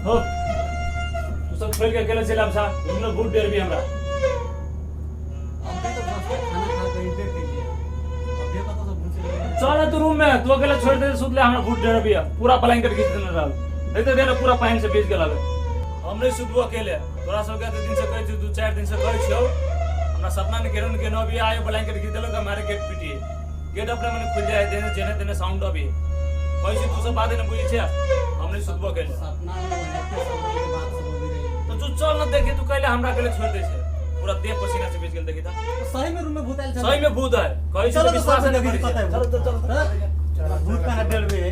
हो तू सब छोड़ के अकेले चला सा तुम लोग बहुत डर भी हमरा हमके तो बस खाना खा के इधर के लिए अभी पता सब पूछ चल तू रूम में तू अकेले छोड़ दे सुत ले हमरा बहुत डर भी है पूरा ब्लैंकेट खींच देने रहल नहीं तो देना पूरा पानी से बेच के लावे हम नहीं सुतबो अकेले तोरा सब के दिन से कहै छी 2-4 दिन से कहै छियो हमरा सपना ने केरन के न भी आयो ब्लैंकेट खींच देलो हमारे गेट पिटिए गेट अपने मन खुल जाए देने जेने देने साउंड अभी कहै छी तू सब बात न बुझी छे हम नहीं सुतबो अकेले सपना में रहते सब के बात सब हो रही तो तू चल न देखे तू कहले हमरा अकेले छोड़ दे छे पूरा देह पसीना से बेच गेल देखी त सही में रूम में भूत आइल छे सही में भूत है कहै छी विश्वास नहीं करी पता है चलो चलो भूत का डर भी है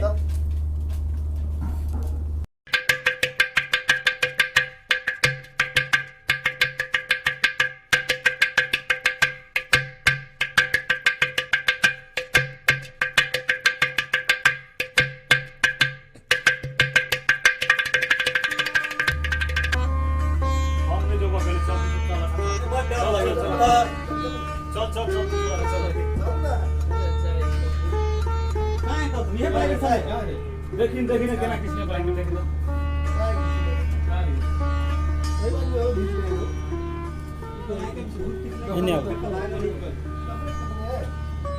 देखिन देखिन केना किसने ब्लैंकेट देखिन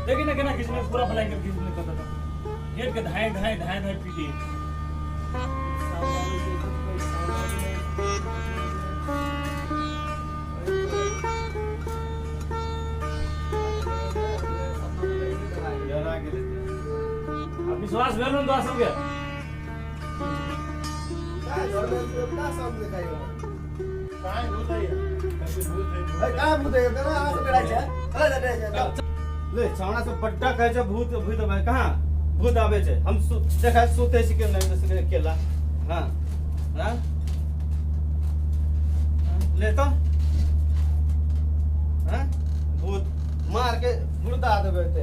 देखिन केना किसने पूरा ब्लैंकेट किसने कर दिया गेट के धाए धाए धाए धाए पीटी विश्वास भेल न तो सब के का सब देखाइयो काय भूत है का भूत है तेरा आस बेड़ा छे अरे जा ले छावना से बड्डा कहे छे भूत भूत भाई कहां भूत आवे छे हम देखा सोते छी के नहीं सके केला हां हां ले तो हां भूत मार के मुर्दा देबे ते